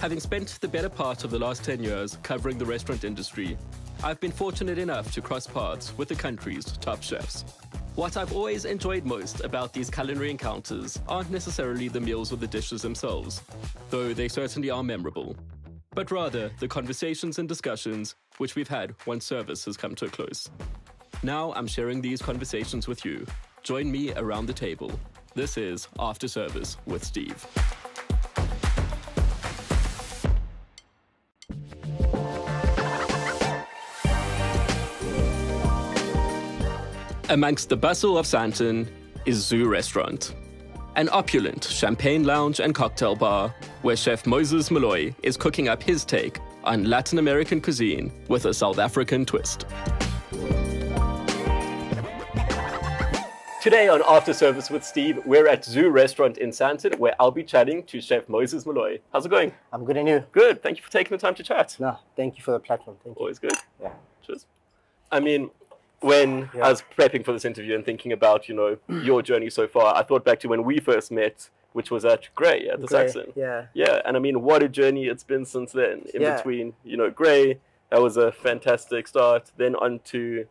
Having spent the better part of the last 10 years covering the restaurant industry, I've been fortunate enough to cross paths with the country's top chefs. What I've always enjoyed most about these culinary encounters aren't necessarily the meals or the dishes themselves, though they certainly are memorable, but rather the conversations and discussions which we've had once service has come to a close. Now I'm sharing these conversations with you. Join me around the table. This is After Service with Steve. Amongst the bustle of Sandton is Zioux Restaurant, an opulent champagne lounge and cocktail bar where Chef Moses Moloi is cooking up his take on Latin American cuisine with a South African twist. Today on After Service with Steve, we're at Zioux Restaurant in Sandton, where I'll be chatting to Chef Moses Moloi. How's it going? I'm good, and you? Good. Thank you for taking the time to chat. No, thank you for the platform. Thank you. Always good. Yeah. Cheers. I mean, when I was prepping for this interview and thinking about, your journey so far, I thought back to when we first met, which was at Grey, at the Saxon. Yeah. Yeah, and I mean, what a journey it's been since then. In between, Grey, that was a fantastic start. Then on to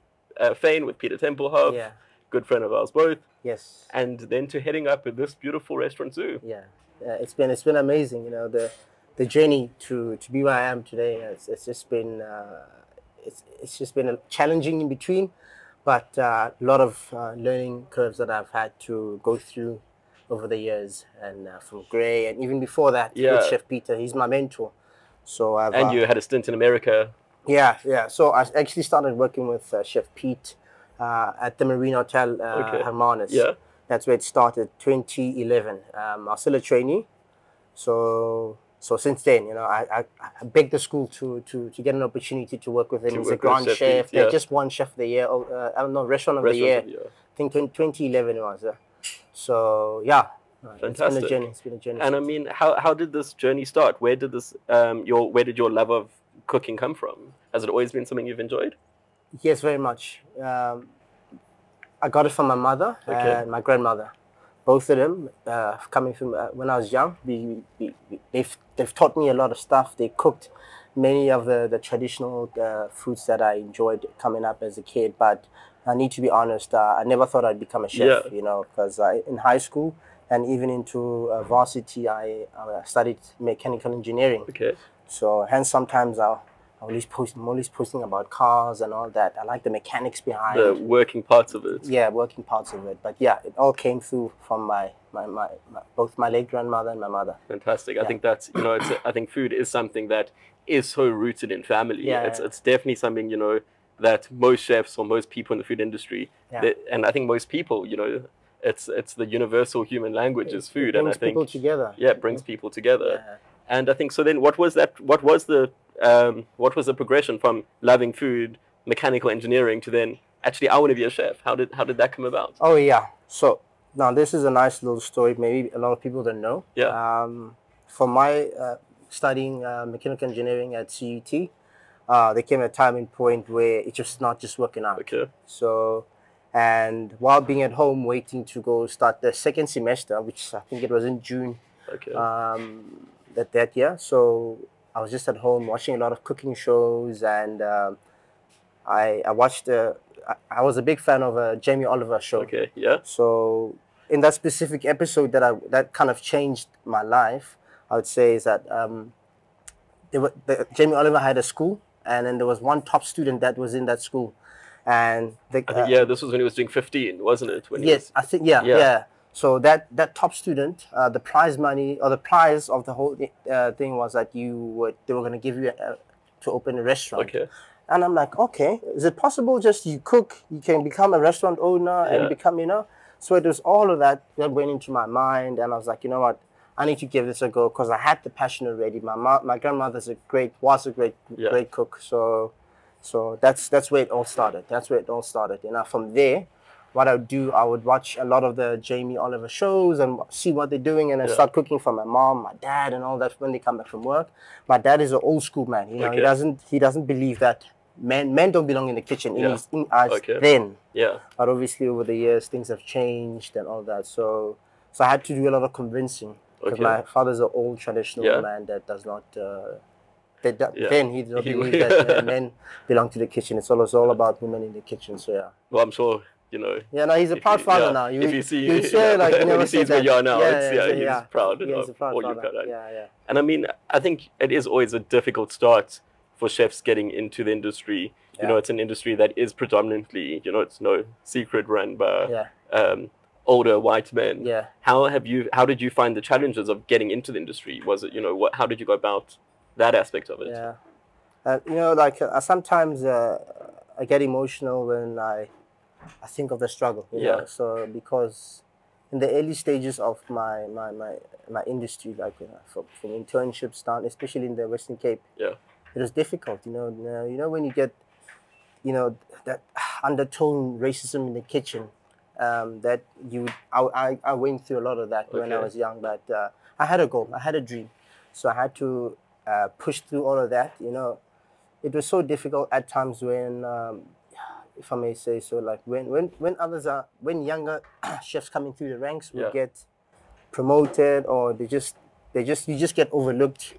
Fane with Peter Templehoff, good friend of ours both. Yes. And then to heading up at this beautiful restaurant, Zioux. Yeah. It's been amazing. The journey to be where I am today. It's just been challenging in between, but a lot of learning curves that I've had to go through over the years, and from Grey, and even before that with Chef Peter. He's my mentor. So you had a stint in America. Yeah. So I actually started working with Chef Pete at the Marine Hotel Hermanus. Yeah. That's where it started, 2011. I was still a trainee, so since then, I begged the school to get an opportunity to work with him. He's a grand chef. They just won Chef of the Year. Restaurant of the Year. I think 2011 it was. So yeah, fantastic. It's been a journey. And I mean, how did this journey start? Where did your love of cooking come from? Has it always been something you've enjoyed? Yes, very much. I got it from my mother and my grandmother. Both of them, coming from when I was young, they've taught me a lot of stuff. They cooked many of the traditional foods that I enjoyed coming up as a kid. But I need to be honest, I never thought I'd become a chef, because in high school and even into varsity, I studied mechanical engineering. Okay. So hence sometimes I'm always posting about cars and all that. I like the mechanics behind the working parts of it. Yeah, working parts of it. But yeah, it all came through from my both my late grandmother and my mother. Fantastic. I think that's I think food is something that is so rooted in family. Yeah, it's definitely something that most chefs or most people in the food industry, and I think most people, it's the universal human language is food, and I think people together. Yeah, it brings people together. Yeah. And I think so. Then what was the progression from loving food, mechanical engineering, to then actually I want to be a chef? How did that come about? Oh yeah. So now this is a nice little story. Maybe a lot of people don't know. Yeah. For my studying mechanical engineering at CUT, there came a time and point where it's just not just working out. Okay. So, and while being at home waiting to go start the second semester, which I think it was in June. Okay. That year. So I was just at home watching a lot of cooking shows, and I watched. I was a big fan of a Jamie Oliver show. Okay, yeah. So in that specific episode that kind of changed my life, I would say is that Jamie Oliver had a school, and then there was one top student that was in that school, and I think, this was when he was doing 15, wasn't it? I think yeah. So that top student, the prize money or the prize of the whole thing was that they were going to give you to open a restaurant. Okay. And I'm like, okay, is it possible just you cook, you can become a restaurant owner and become, So it was all of that went into my mind, and I was like, you know what, I need to give this a go, because I had the passion already. My grandmother's was a great cook. So that's where it all started. From there, what I would do, I would watch a lot of the Jamie Oliver shows and see what they're doing, and then start cooking for my mom, my dad, and all that when they come back from work. My dad is an old school man. He doesn't believe that men don't belong in the kitchen in his eyes then. Yeah. But obviously over the years things have changed and all that. So I had to do a lot of convincing Because my father's an old traditional man that does not. Then he did not believe that men belong to the kitchen. It's all about women in the kitchn. So yeah. Well, I'm sure you know. Yeah, no, he's a proud father now. If you see, like you when he sees where you are now, he's proud of all you've got. Yeah. And I mean, I think it is always a difficult start for chefs getting into the industry. You know, it's an industry that is predominantly, you know, it's no secret run by older white men. Yeah. How did you find the challenges of getting into the industry? Was it, you know, how did you go about that aspect of it? Yeah. You know, like sometimes I get emotional when I think of the struggle, you know. So because in the early stages of my industry, like from internships down, especially in the Western Cape, it was difficult, you know. You know, when you get, you know, that undertone racism in the kitchen, that I went through a lot of that when I was young. But I had a goal, I had a dream, so I had to push through all of that, you know. It was so difficult at times when, if I may say so, like when younger chefs coming through the ranks will get promoted, or you just get overlooked.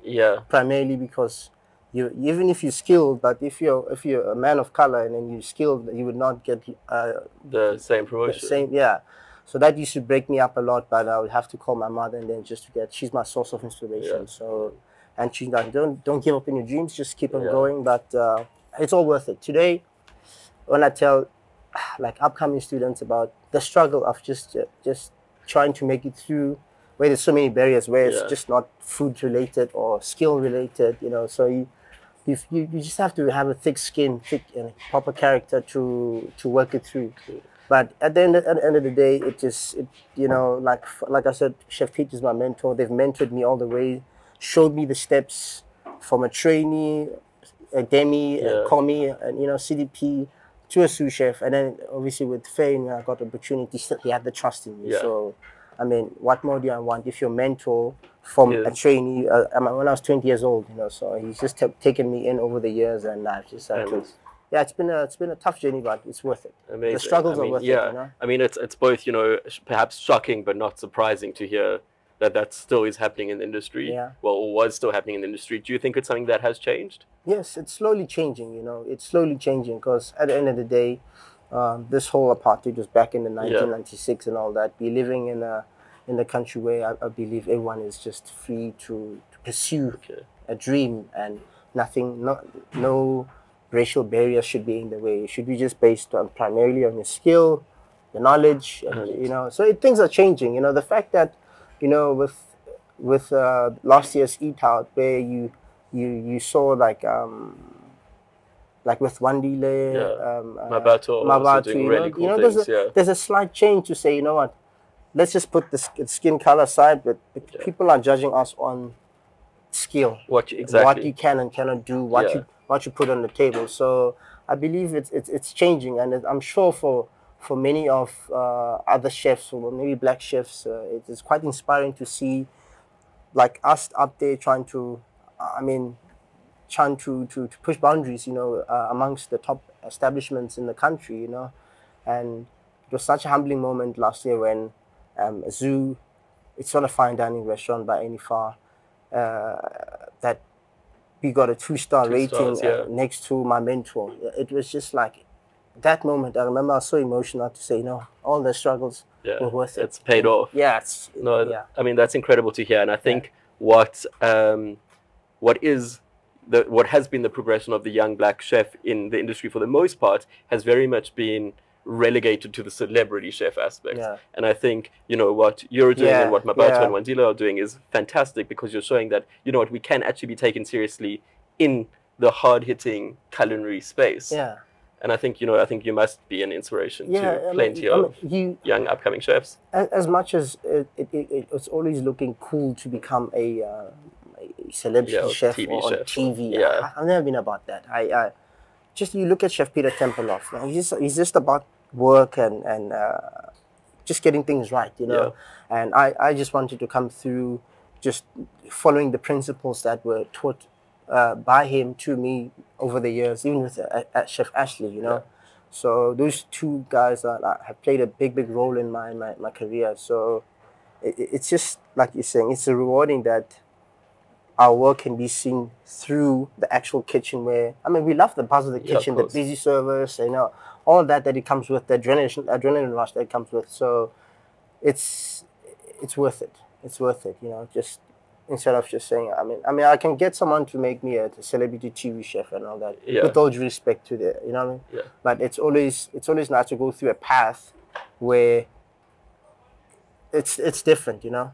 Primarily because even if you're skilled, but if you're a man of color and then you're skilled, you would not get the same promotion. So that used to break me up a lot. But I would have to call my mother, and then she's my source of inspiration. So. And she's like, don't give up in your dreams, just keep on going. But it's all worth it. Today, when I tell like upcoming students about the struggle of just trying to make it through, where there's so many barriers, where it's just not food related or skill related, you know. So you just have to have a thick skin, thick and proper character to work it through. But at the end of the day, you know, like I said, Chef Pete is my mentor. They've mentored me all the way. Showed me the steps from a trainee, a demi, a commis, and you know, CDP to a sous chef, and then obviously with Fane, I got the opportunity. He had the trust in me. So, I mean, what more do I want? If your mentor from a trainee, when I was 20 years old, you know, so he's just taken me in over the years, and I've just had to. Yeah, it's been a tough journey, but it's worth it. Amazing. The struggles are worth it. You know? I mean, it's both, you know, perhaps shocking but not surprising to hear that still is happening in the industry, or was still happening in the industry. Do you think it's something that has changed? Yes, it's slowly changing, you know. It's slowly changing because at the end of the day, this whole apartheid was back in the 1996 and all that. We're living in a country where I believe everyone is just free to pursue a dream, and no racial barriers should be in the way. It should be just based on primarily on your skill, your knowledge, and, you know. So things are changing, you know. The fact that, you know, with last year's Eat Out, where you saw like with Wandile, Mabato, you know, there's a slight change to say, you know what, let's just put the skin color aside, but people are judging us on skill, what you can and cannot do, what you put on the table. So I believe it's changing, and I'm sure for many of other chefs, or maybe black chefs, it is quite inspiring to see like us up there trying to push boundaries, you know, amongst the top establishments in the country, you know. And it was such a humbling moment last year when Zioux, it's not a fine dining restaurant by any far, that we got a 2-star rating next to my mentor. It was just like, that moment, I remember I was so emotional to say, you know, all the struggles were worth it. It's paid off. Yeah. I mean, that's incredible to hear. And I think what has been the progression of the young black chef in the industry for the most part has very much been relegated to the celebrity chef aspect. And I think, you know, what you're doing and what Mabato and Wandile are doing is fantastic, because you're showing that, you know what, we can actually be taken seriously in the hard-hitting culinary space. And I think, you know, you must be an inspiration to plenty of young upcoming chefs. As much as it's always looking cool to become a celebrity chef TV or on TV. I've never been about that. I just, you look at Chef Peter Tempelhoff, he's just about work and just getting things right, you know. And I just wanted to come through just following the principles that were taught by him to me over the years, even with Chef Ashley, you know. So those two guys have played a big role in my career. So it's just like you're saying, it's rewarding that our work can be seen through the actual kitchen. Where I mean, we love the buzz of the kitchen, the busy service, all that it comes with, the adrenaline rush that it comes with. So it's worth it. It's worth it. Just instead of just saying, I mean, I can get someone to make me a celebrity TV chef and all that, with all due respect to the, what I mean. Yeah. But it's always nice to go through a path where it's different, you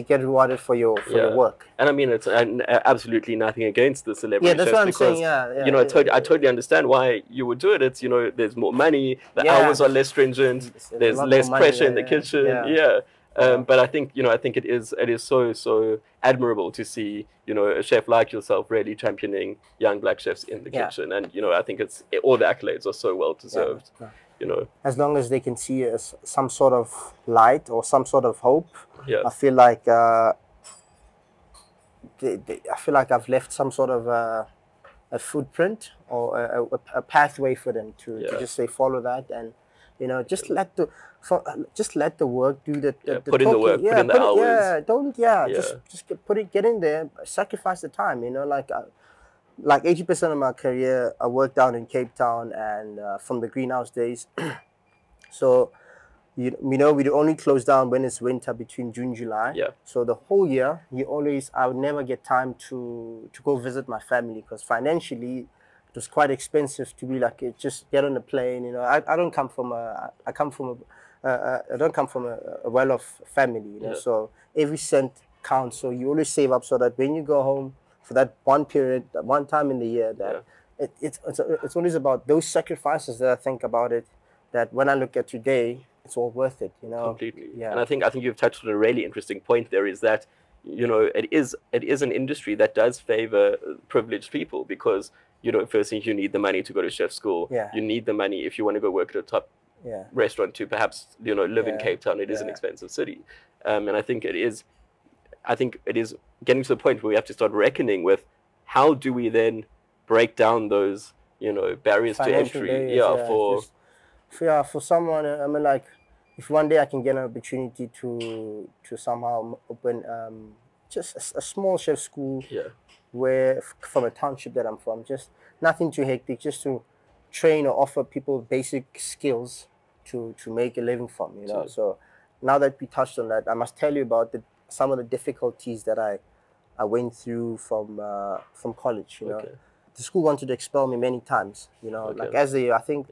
get rewarded for your work. And I mean, it's absolutely nothing against the celebrity. Yeah, that's what I'm saying. I totally understand why you would do it. It's there's more money, the hours are less stringent, there's less pressure in the kitchen. But I think it is so admirable to see a chef like yourself really championing young black chefs in the kitchen, and I think all the accolades are so well deserved. As long as they can see some sort of light or some sort of hope, I feel like I feel like I've left some sort of a footprint or a pathway for them to just say follow that, and just let the work do the put in the work, put in the hours. Just get in there, sacrifice the time. Like 80% of my career, I worked down in Cape Town, and from the greenhouse days. So, we'd only close down when it's winter, between June and July. Yeah. So the whole year, I would never get time to go visit my family, because financially, it was quite expensive to be like, just get on a plane. I don't come from a well-off family. So every cent counts. So you always save up so that when you go home, for that one period, that one time in the year, that it's always about those sacrifices that I think about it, that when I look at today, it's all worth it, Completely. Yeah. And I think you've touched on a really interesting point there, is that, it is an industry that does favor privileged people, because, first thing, you need the money to go to chef school. Yeah. You need the money if you want to go work at a top restaurant to perhaps, live in Cape Town. It is an expensive city. And I think it is getting to the point where we have to start reckoning with, how do we then break down those, barriers to entry? For someone, I mean, like, if one day I can get an opportunity to somehow open just a small chef school, where from a township that I'm from, just nothing too hectic, just to train or offer people basic skills to make a living from, So now that we touched on that, I must tell you about some of the difficulties that I went through from college. The school wanted to expel me many times. Like as I think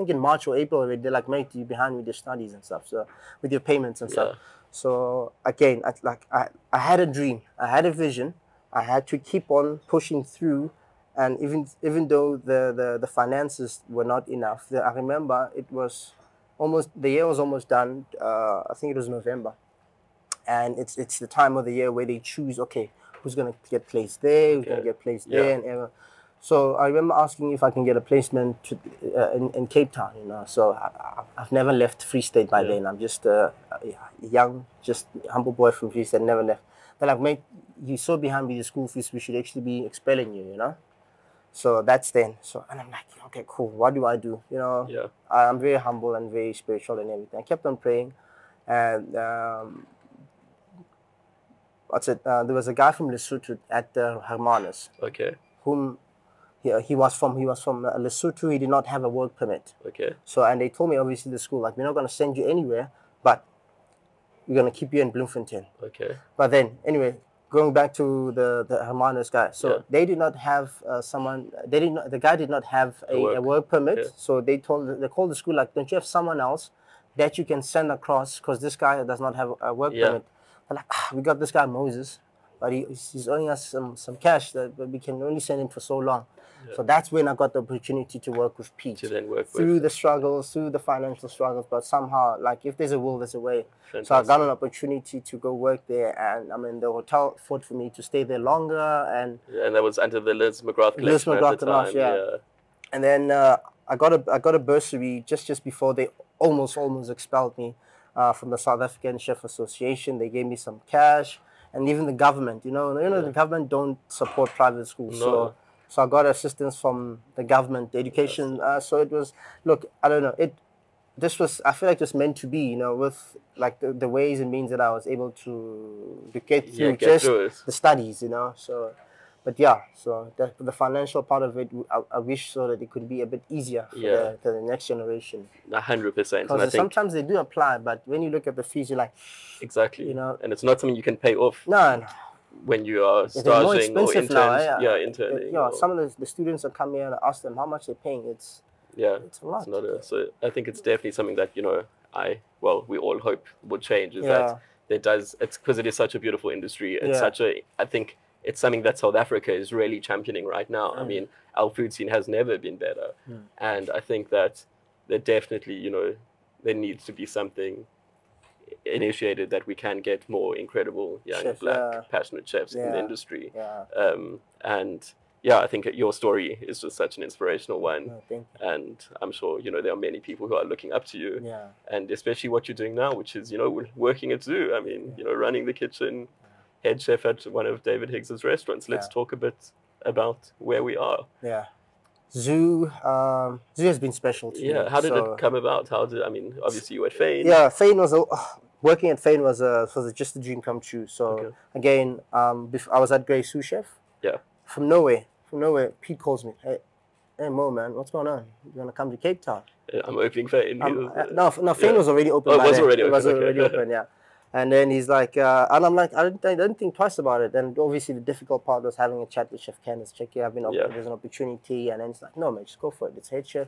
in March or April, they're like, mate, you're behind with your studies and stuff. So with your payments and stuff. So again, I had a dream, I had a vision, I had to keep on pushing through, and even though the finances were not enough, I remember the year was almost done. I think it was November. And it's the time of the year where they choose, okay, who's going to get placed there, who's going to get placed there, and ever. So I remember asking if I can get a placement in Cape Town, So I've never left Free State by then. I'm just a young, just humble boy from Free State, never left. They're like, mate, you're so behind with your school fees, we should actually be expelling you, So that's then. And I'm like, okay, cool. What do I do? I'm very humble and very spiritual and everything. I kept on praying, and there was a guy from Lesotho at the Hermanus. Okay. Whom he was from Lesotho. He did not have a work permit. Okay. So, and they told me, obviously, the school, like, we're not going to send you anywhere, but we're going to keep you in Bloemfontein. Okay. But then, anyway, going back to the Hermanus guy. So they did not have the guy did not have a work permit. Yeah. So they called the school, like, don't you have someone else that you can send across, because this guy does not have a work permit. They're like, we got this guy Moses, but he's owing us some cash that we can only send him for so long. Yeah. So that's when I got the opportunity to work with Pete. To then work through the struggles, through the financial struggles, but somehow, like, if there's a will, there's a way. Fantastic. So I got an opportunity to go work there, and I mean, the hotel fought for me to stay there longer, and that was under the Liz McGrath collection at the time. Yeah. And then I got a bursary just before they almost expelled me. From the South African Chef Association. They gave me some cash, and even the government, the government don't support private schools. No. So I got assistance from the government, the education. So it was, look, I don't know, I feel like this meant to be, you know, with like the ways and means that I was able to get through get just through it. the studies, you know. So, but yeah, so the financial part of it, I wish so that it could be a bit easier for the next generation. 100%. Because sometimes they do apply, but when you look at the fees, you're like, exactly, you know, and it's not something you can pay off. No. When you are They're more staging or expensive now, interning. Yeah, some of the students that come here and I ask them how much they're paying. It's a lot. It's not so I think it's definitely something that, you know, we all hope would change, is that it's because it is such a beautiful industry. It's I think it's something that South Africa is really championing right now. I mean, our food scene has never been better. And I think that there definitely, you know, there needs to be something initiated that we can get more incredible young black passionate chefs in the industry. And I think your story is just such an inspirational one. And I'm sure, you know, there are many people who are looking up to you. And especially what you're doing now, which is, you know, working at Zioux. I mean, you know, running the kitchen, head chef at one of David Higgs's restaurants. Let's talk a bit about where we are. Zioux has been special to me. How did it come about? I mean, obviously you were at Fane. Fane was working at Fane was just a dream come true. So again, I was at Grey Sous Chef. From nowhere, Pete calls me. Hey Mo, man, what's going on? You want to come to Cape Town? I'm opening Fane. No, Fane was already open. Oh, it was already open. It was already open, yeah. And then he's like, and I'm like, I didn't think twice about it. And obviously the difficult part was having a chat with Chef Candace. There's an opportunity. And then it's like, no, man, just go for it. It's head chef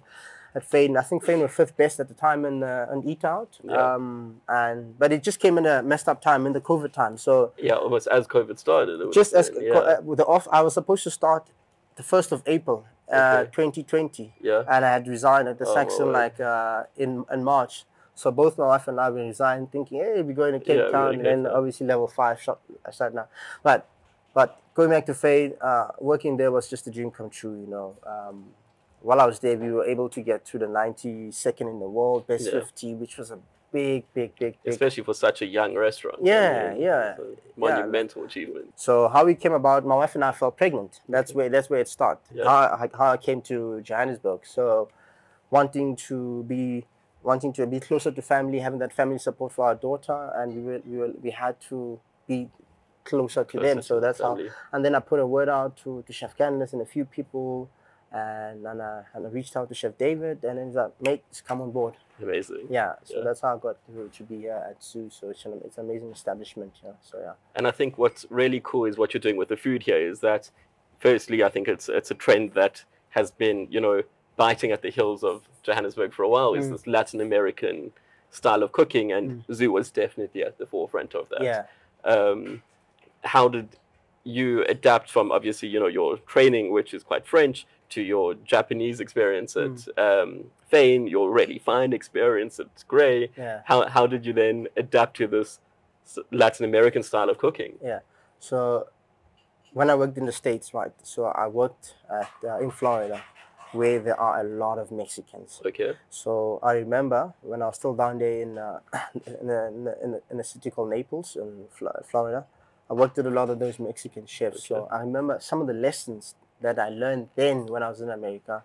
at Fane. I think Fane were 5th best at the time in Eat Out. But it just came in a messed up time, in the COVID time. So almost as COVID started. I was supposed to start the 1st of April, 2020. And I had resigned at the Saxon in March. So both my wife and I resigned, thinking, hey, we're going to Cape Town, and then obviously level 5 shop I started now. But going back to Fane, working there was just a dream come true, you know. While I was there, we were able to get to the 92nd in the world, best 50, which was a big. Especially for such a young restaurant. Monumental achievement. So how it came about, my wife and I fell pregnant. That's where it started. How I came to Johannesburg. So wanting to be closer to family, having that family support for our daughter, and we had to be closer to them. So that's family. How. And then I put a word out to Chef Candace and a few people, and I reached out to Chef David, and then he's like, mate, just come on board. Amazing. So that's how I got to be here at Zioux. So it's an amazing establishment. And I think what's really cool is what you're doing with the food here is that, firstly, I think it's a trend that has been, you know, biting at the heels of Johannesburg for a while, is this Latin American style of cooking, and Zioux was definitely at the forefront of that. How did you adapt from, obviously, you know, your training, which is quite French, to your Japanese experience at Fane, your really fine experience at Grey? How did you then adapt to this Latin American style of cooking? So when I worked in the States, so I worked in Florida, where there are a lot of Mexicans. So I remember when I was still down there in a city called Naples in Florida, I worked with a lot of those Mexican chefs. So I remember some of the lessons that I learned then when I was in America,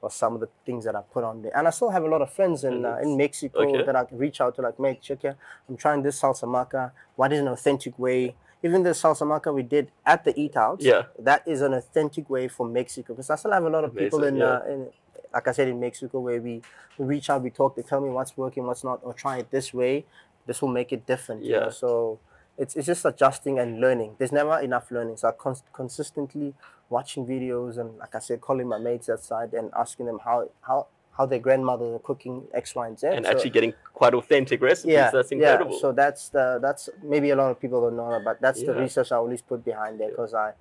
or some of the things that I put on there. And I still have a lot of friends in Mexico that I can reach out to, like, mate, check here, I'm trying this salsa maca. What is an authentic way? Even the salsa maca we did at the Eat Out, that is an authentic way for Mexico. Because I still have a lot of people in like I said, in Mexico, where we reach out, we talk, they tell me what's working, what's not, or try it this way. This will make it different. You know? So it's just adjusting and learning. There's never enough learning. So I consistently watching videos and, like I said, calling my mates outside and asking them how their grandmother are cooking X, Y, and Z. And actually getting quite authentic recipes. That's incredible. So that's maybe a lot of people don't know, but that's the research I always put behind there, because I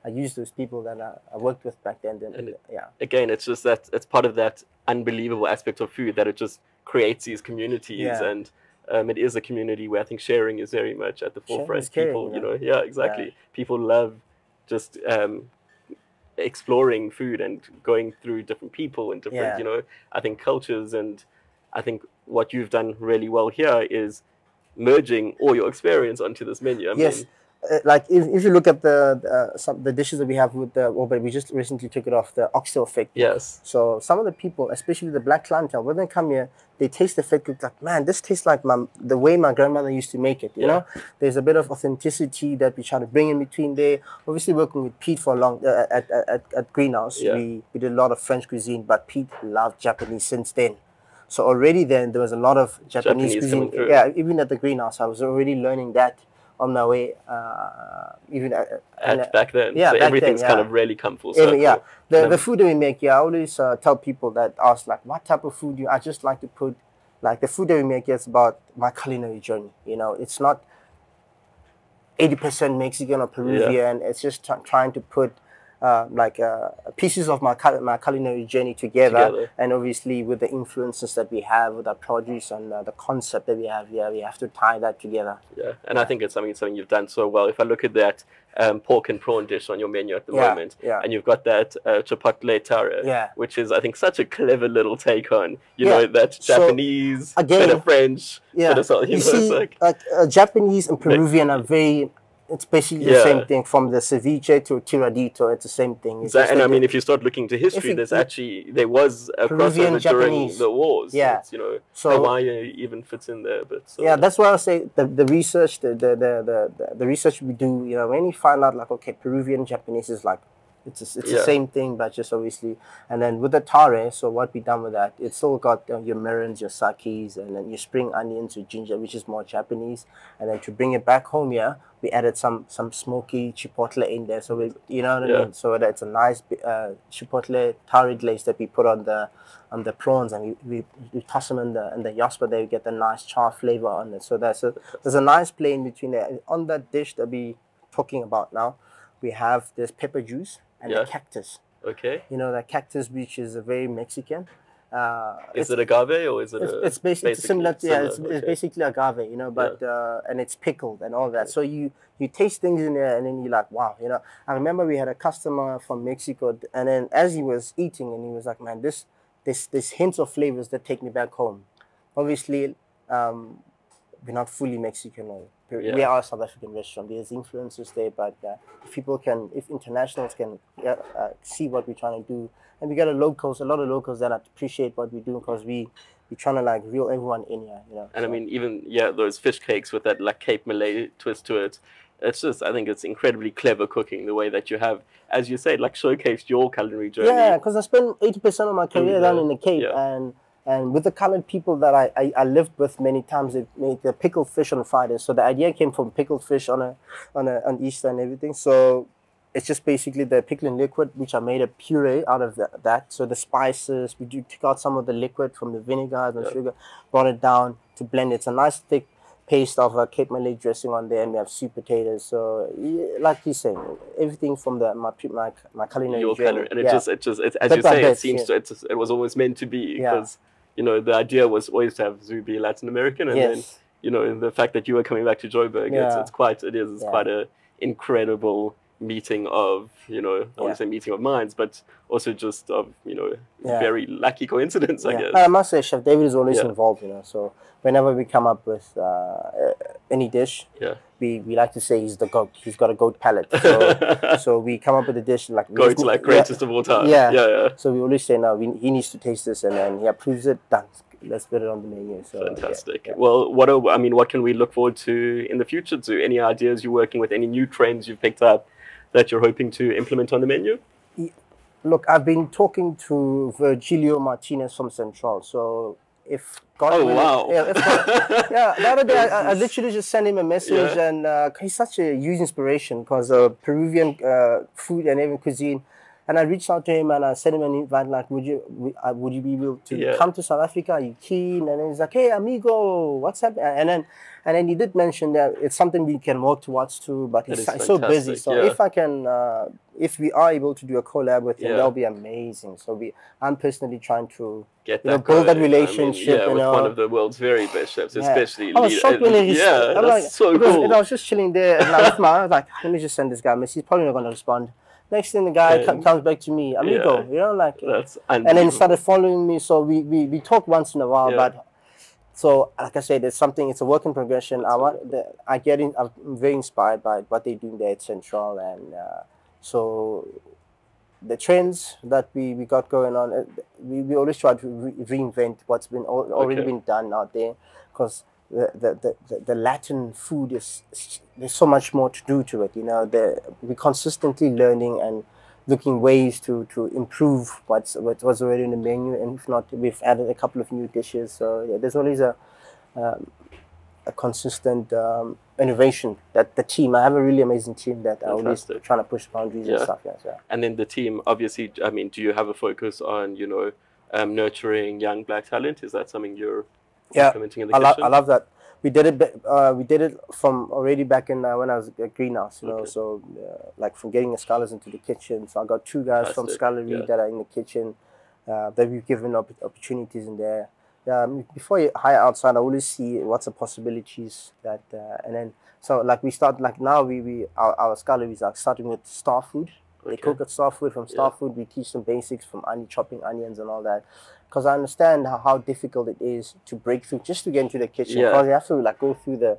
use those people that I worked with back then. Again, it's just that it's part of that unbelievable aspect of food, that it just creates these communities, and it is a community where I think sharing is very much at the forefront. People, you know, people love just exploring food and going through different people and different, you know, I think cultures. And I think what you've done really well here is merging all your experience onto this menu. I mean, like if you look at the dishes that we have with but we just recently took it off the oxtail fake. Yes. So some of the people, especially the black clientele, when they come here, they taste the fake cook like, man, this tastes like the way my grandmother used to make it. You know, there's a bit of authenticity that we try to bring in between there. Obviously, working with Pete for a long at Greenhouse, we did a lot of French cuisine, but Pete loved Japanese since then. So already then there was a lot of Japanese cuisine. Yeah, even at the Greenhouse, I was already learning that on my way, even back then. Yeah, so back everything's then, kind of really come full circle. Yeah, the food that we make, I always tell people that ask like, what type of food do you? I just like to put, like the food that we make is about my culinary journey. You know, it's not 80% Mexican or Peruvian. It's just trying to put pieces of my culinary journey together, and obviously with the influences that we have with our produce and the concept that we have here, we have to tie that together. Yeah, and I think it's something you've done so well. If I look at that pork and prawn dish on your menu at the moment, and you've got that chipotle tare, which is, I think, such a clever little take on, you know, that Japanese, bit of French, bit of salt. You see, Japanese and Peruvian are very... It's basically the same thing, from the ceviche to tiradito. It's the same thing. It's and I mean, if you start looking to history, there was a crossover during the wars. Yeah, it's, you know, so Hawaii even fits in there. But that's why I say the research, the research we do. You know, when you find out like, okay, Peruvian Japanese is like, it's the same thing, but just obviously. And then with the tare, so what we done with that, it's still got your mirins, your sakis, and then your spring onions, your ginger, which is more Japanese. And then to bring it back home, we added some smoky chipotle in there. So we, you know what I mean. So that's a nice chipotle tare glaze that we put on the prawns, and we toss them in the yaspa. There you get the nice char flavor on it. So there's a nice play in between there. And on that dish that we talking about now, we have this pepper juice and the cactus. Okay. You know, the cactus, which is a very Mexican. Is it agave or is it? It's basically similar. It's basically agave. You know, but and it's pickled and all that. So you taste things in there, and then you're like, wow. You know, I remember we had a customer from Mexico, and then as he was eating, and he was like, man, this hints of flavors that take me back home. Obviously, we're not fully Mexican or. We are a South African restaurant. There's influences there, but if internationals can see what we're trying to do, and we got a lot of locals that appreciate what we do, because we're trying to like reel everyone in here, you know. And so. I mean, even those fish cakes with that like Cape Malay twist to it. It's just, I think it's incredibly clever cooking, the way that you have, as you say, like showcased your culinary journey. Yeah, because I spent 80% of my career down in the Cape, and with the colored people that I lived with many times, they made the pickled fish on Fridays. So the idea came from pickled fish on Easter and everything. So it's just basically the pickling liquid, which I made a puree out of that. So the spices, we took out some of the liquid from the vinegar and sugar, brought it down to blend it. It's a nice thick paste of a Cape Malay dressing on there, and we have sweet potatoes. So, like you say, everything from my culinary journey. And it just as you say, it seems it was always meant to be, because you know, the idea was always to have Zioux be Latin American, and then, you know, the fact that you were coming back to Joburg, it's quite an incredible meeting of, you know, I want to say meeting of minds, but also just of, you know, very lucky coincidence, I guess. I must say, Chef David is always involved, you know, so whenever we come up with any dish, we like to say he's the goat. He's got a goat palate. So we come up with a dish like... Goat's like greatest of all time. So we always say, no, he needs to taste this, and then he approves it, done. Let's put it on the menu. So, fantastic. Well, what can we look forward to in the future? To any ideas you're working with, any new trends you've picked up that you're hoping to implement on the menu? Look, I've been talking to Virgilio Martinez from Central. So if God... Oh, wow. The other day I literally just sent him a message, and he's such a huge inspiration, because Peruvian food and even cuisine. And I reached out to him and I sent him an invite, like, would you be able to come to South Africa? Are you keen? And then he's like, hey, amigo, what's happening? And then he did mention that it's something we can work towards too, but he's so busy. So if we are able to do a collab with him, that'll be amazing. So I'm personally trying to build that relationship. With one of the world's very best chefs, especially. I was shocked when he so cool. I was just chilling there, and I was like, let me just send this guy a message. He's probably not going to respond. Next thing, the guy comes back to me, amigo, you know, like, and then he started following me. So we talk once in a while, but So, like I said, it's a work in progression. I'm very inspired by what they're doing there at Central, and so the trends that we got going on, we always try to reinvent what's been already been done out there, because the Latin food there's so much more to do to it. We're consistently learning and looking ways to improve what's already in the menu, and if not, we've added a couple of new dishes. So yeah, there's always a consistent innovation that the team. I have a really amazing team that are always trying to push boundaries and stuff. Yeah, so. And then the team, obviously, I mean, do you have a focus on nurturing young black talent? Is that something you're implementing in the kitchen? I love that. We did it from already back in when I was at Greenhouse, so like from getting the scholars into the kitchen. So I got 2 guys from Scholarly that are in the kitchen that we've given opportunities in there. Before you hire outside, I always see what's the possibilities that, and then so like we start like now our scholars are starting with Star Food. They cook at Star Food. From Star Food, we teach them basics from chopping onions and all that. Because I understand how difficult it is to break through just to get into the kitchen. Because you have to like go through the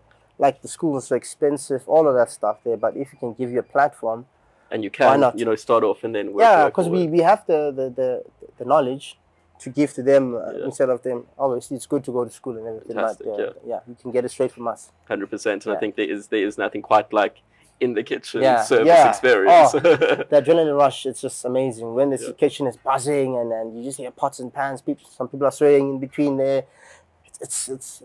school is so expensive, all of that stuff there. But if you can give you a platform, and you can, start off and then work. Yeah, because we have the knowledge to give to them instead of them. Obviously, it's good to go to school and everything. Fantastic, but you can get it straight from us. 100%, and I think there is nothing quite like in the kitchen service experience. Oh, the adrenaline rush, it's just amazing. When the kitchen is buzzing and you just hear pots and pans, some people are swearing in between there. It's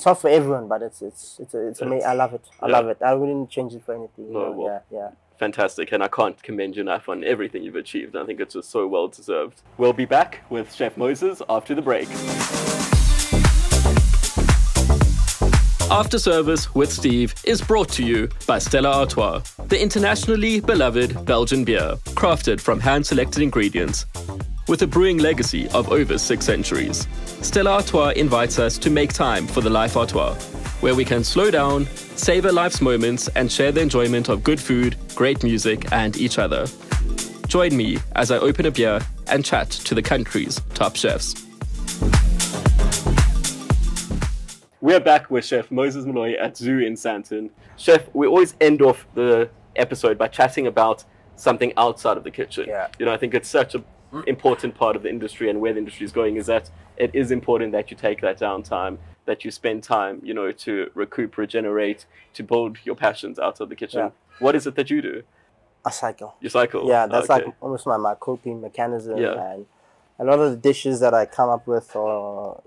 not for everyone, but it's amazing. I love it. I love it. I wouldn't change it for anything. Fantastic, and I can't commend you enough on everything you've achieved. I think it's just so well deserved. We'll be back with Chef Moses after the break. After Service with Steve is brought to you by Stella Artois, the internationally beloved Belgian beer, crafted from hand-selected ingredients. With a brewing legacy of over 6 centuries, Stella Artois invites us to make time for the Life Artois, where we can slow down, savor life's moments, and share the enjoyment of good food, great music, and each other. Join me as I open a beer and chat to the country's top chefs. We're back with Chef Moses Moloi at Zioux in Sandton. Chef, we always end off the episode by chatting about something outside of the kitchen. I think it's such an important part of the industry, and where the industry is going is that it is important that you take that downtime, that you spend time, to recoup, regenerate, to build your passions out of the kitchen. What is it that you do? I cycle. You cycle? Yeah, that's like almost my coping mechanism. And a lot of the dishes that I come up with, or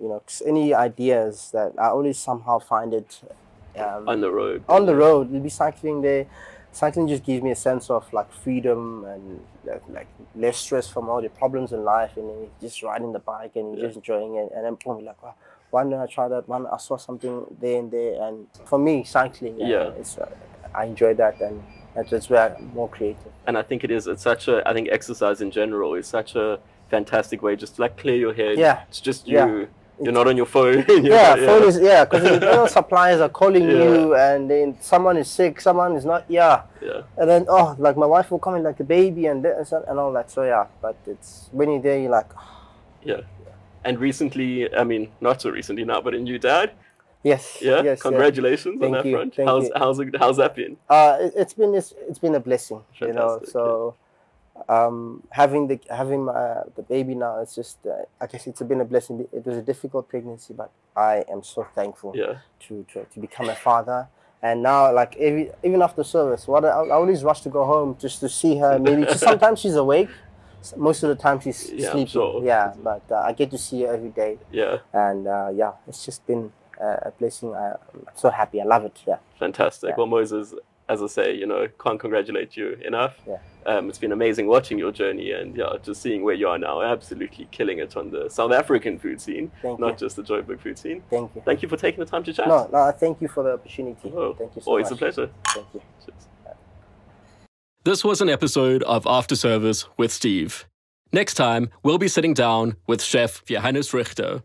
any ideas, that I always somehow find it on the road. On the road, you'll be cycling there. Cycling just gives me a sense of like freedom and like less stress from all the problems in life, and then you're just riding the bike and you're just enjoying it. And then boom, you're like, wow, why didn't I try that? I saw something there and there. And for me, cycling, I enjoy that, and that's where I'm more creative. And I think it's such a, I think exercise in general is such a fantastic way just to like clear your head. It's just you. You're not on your phone. Phone is because suppliers are calling you, and then someone is sick, someone is not. And then like my wife will come in like a baby and all that. So but it's when you're there, you're like, And recently, I mean, not so recently now, but a new dad. Yes. Yes. Congratulations on that front. How's that been? It's been a blessing. Fantastic, So. Having the baby now, it's just I guess it's been a blessing. It was a difficult pregnancy, but I am so thankful to become a father. And now, like even after service, I always rush to go home just to see her. Maybe sometimes she's awake, most of the time she's sleeping. Sure. But I get to see her every day. And it's just been a blessing. I'm so happy. I love it. Fantastic. Well, Moses, as I say, can't congratulate you enough. It's been amazing watching your journey, and just seeing where you are now, absolutely killing it on the South African food scene, not just the Joburg food scene. Thank you. Thank you for taking the time to chat. No, thank you for the opportunity. Thank you so always much. A pleasure. Thank you. Cheers. This was an episode of After Service with Steve. Next time, we'll be sitting down with Chef Johannes Richter.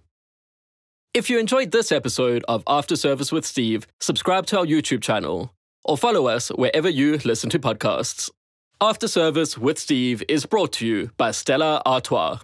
If you enjoyed this episode of After Service with Steve, subscribe to our YouTube channel, or follow us wherever you listen to podcasts. After Service with Steve is brought to you by Stella Artois.